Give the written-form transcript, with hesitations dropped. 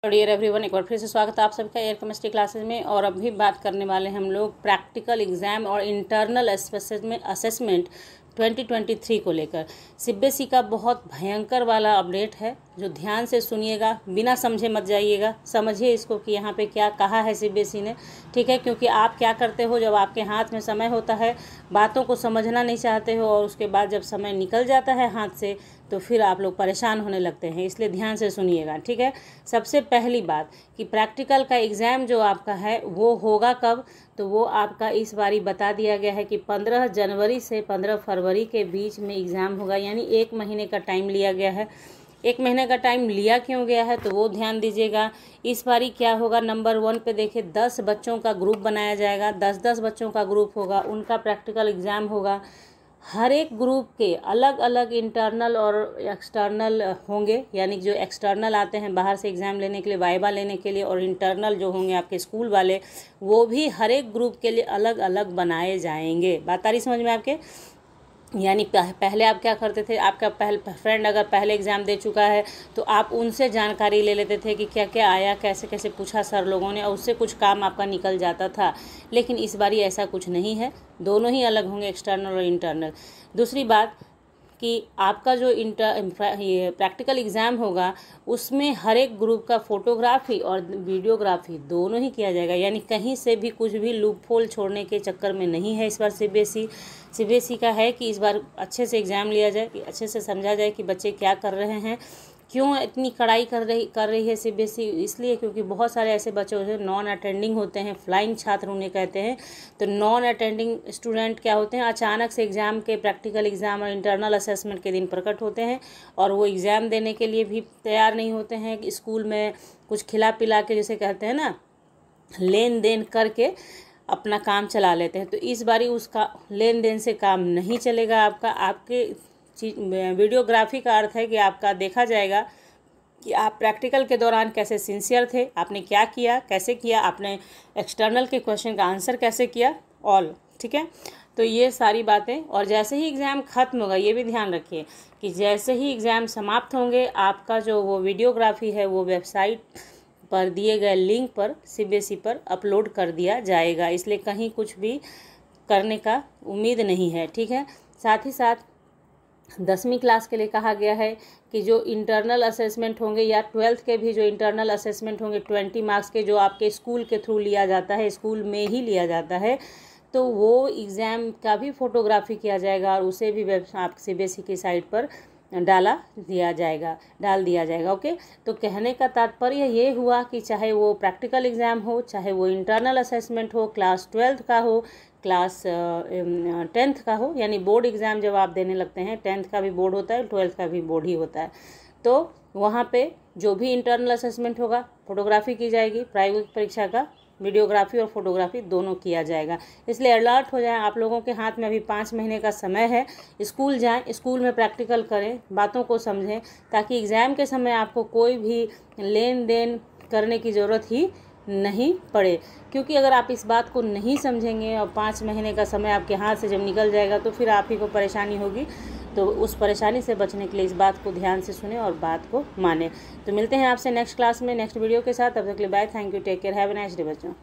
Dear everyone, एक बार फिर से स्वागत है आप सबका एयर केमिस्ट्री क्लासेस में। और अभी बात करने वाले हम लोग प्रैक्टिकल एग्ज़ाम और इंटरनल असेसमेंट 2023 को लेकर। सीबीएसई का बहुत भयंकर वाला अपडेट है, जो ध्यान से सुनिएगा, बिना समझे मत जाइएगा। समझिए इसको कि यहाँ पे क्या कहा है सीबीएसई ने, ठीक है। क्योंकि आप क्या करते हो, जब आपके हाथ में समय होता है, बातों को समझना नहीं चाहते हो, और उसके बाद जब समय निकल जाता है हाथ से तो फिर आप लोग परेशान होने लगते हैं। इसलिए ध्यान से सुनिएगा, ठीक है। सबसे पहली बात कि प्रैक्टिकल का एग्ज़ाम जो आपका है वो होगा कब, तो वो आपका इस बारी बता दिया गया है कि 15 जनवरी से 15 फरवरी के बीच में एग्ज़ाम होगा। यानी 1 महीने का टाइम लिया गया है। 1 महीने का टाइम लिया क्यों गया है तो वो ध्यान दीजिएगा। इस बारी क्या होगा, नंबर 1 पे देखिए 10 बच्चों का ग्रुप बनाया जाएगा। 10-10 बच्चों का ग्रुप होगा, उनका प्रैक्टिकल एग्ज़ाम होगा। हर एक ग्रुप के अलग अलग इंटरनल और एक्सटर्नल होंगे। यानी जो एक्सटर्नल आते हैं बाहर से एग्ज़ाम लेने के लिए, वाइवा लेने के लिए, और इंटरनल जो होंगे आपके स्कूल वाले, वो भी हर एक ग्रुप के लिए अलग अलग बनाए जाएंगे। बात आ रही समझ में आपके? यानी पहले आप क्या करते थे, आपका फ्रेंड अगर पहले एग्ज़ाम दे चुका है तो आप उनसे जानकारी ले लेते थे कि क्या क्या आया, कैसे कैसे पूछा सर लोगों ने, और उससे कुछ काम आपका निकल जाता था। लेकिन इस बारी ऐसा कुछ नहीं है, दोनों ही अलग होंगे, एक्सटर्नल और इंटरनल। दूसरी बात कि आपका जो ये प्रैक्टिकल एग्ज़ाम होगा उसमें हर एक ग्रुप का फ़ोटोग्राफी और वीडियोग्राफी दोनों ही किया जाएगा। यानी कहीं से भी कुछ भी लूपहोल छोड़ने के चक्कर में नहीं है इस बार। सीबीएसई का है कि इस बार अच्छे से एग्ज़ाम लिया जाए, कि अच्छे से समझा जाए कि बच्चे क्या कर रहे हैं। क्यों इतनी कड़ाई कर रही है सीबीएसई? इसलिए क्योंकि बहुत सारे ऐसे बच्चे होते हैं नॉन अटेंडिंग होते हैं, फ्लाइंग छात्र उन्हें कहते हैं। तो नॉन अटेंडिंग स्टूडेंट क्या होते हैं, अचानक से एग्ज़ाम के, प्रैक्टिकल एग्ज़ाम और इंटरनल असेसमेंट के दिन प्रकट होते हैं, और वो एग्ज़ाम देने के लिए भी तैयार नहीं होते हैं। स्कूल में कुछ खिला पिला के, जैसे कहते हैं ना, लेन देन करके अपना काम चला लेते हैं। तो इस बारी उसका लेन देन से काम नहीं चलेगा आपका। आपके वीडियोग्राफी का अर्थ है कि आपका देखा जाएगा कि आप प्रैक्टिकल के दौरान कैसे सिंसियर थे, आपने क्या किया, कैसे किया, आपने एक्सटर्नल के क्वेश्चन का आंसर कैसे किया, ऑल, ठीक है। तो ये सारी बातें। और जैसे ही एग्ज़ाम ख़त्म होगा, ये भी ध्यान रखिए कि जैसे ही एग्ज़ाम समाप्त होंगे, आपका जो वो वीडियोग्राफी है वो वेबसाइट पर दिए गए लिंक पर, सीबीएसई पर अपलोड कर दिया जाएगा। इसलिए कहीं कुछ भी करने का उम्मीद नहीं है, ठीक है। साथ ही साथ 10वीं क्लास के लिए कहा गया है कि जो इंटरनल असेसमेंट होंगे, या 12th के भी जो इंटरनल असेसमेंट होंगे 20 मार्क्स के, जो आपके स्कूल के थ्रू लिया जाता है, स्कूल में ही लिया जाता है, तो वो एग्ज़ाम का भी फ़ोटोग्राफी किया जाएगा और उसे भी आप सीबीएसई की साइट पर डाल दिया जाएगा। ओके। तो कहने का तात्पर्य ये हुआ कि चाहे वो प्रैक्टिकल एग्ज़ाम हो, चाहे वो इंटरनल असेसमेंट हो, क्लास 12th का हो, क्लास 10th का हो, यानी बोर्ड एग्ज़ाम जब आप देने लगते हैं, 10th का भी बोर्ड होता है, 12th का भी बोर्ड ही होता है, तो वहाँ पे जो भी इंटरनल असेसमेंट होगा फ़ोटोग्राफी की जाएगी। प्रायोगिक परीक्षा का वीडियोग्राफी और फोटोग्राफी दोनों किया जाएगा। इसलिए अलर्ट हो जाएं, आप लोगों के हाथ में अभी 5 महीने का समय है। स्कूल जाएं, स्कूल में प्रैक्टिकल करें, बातों को समझें, ताकि एग्ज़ाम के समय आपको कोई भी लेन देन करने की ज़रूरत ही नहीं पड़े। क्योंकि अगर आप इस बात को नहीं समझेंगे और 5 महीने का समय आपके हाथ से जब निकल जाएगा तो फिर आप ही को परेशानी होगी। तो उस परेशानी से बचने के लिए इस बात को ध्यान से सुने और बात को माने। तो मिलते हैं आपसे नेक्स्ट क्लास में नेक्स्ट वीडियो के साथ। तब तक के लिए bye, thank you, take care, have a nice day बच्चों।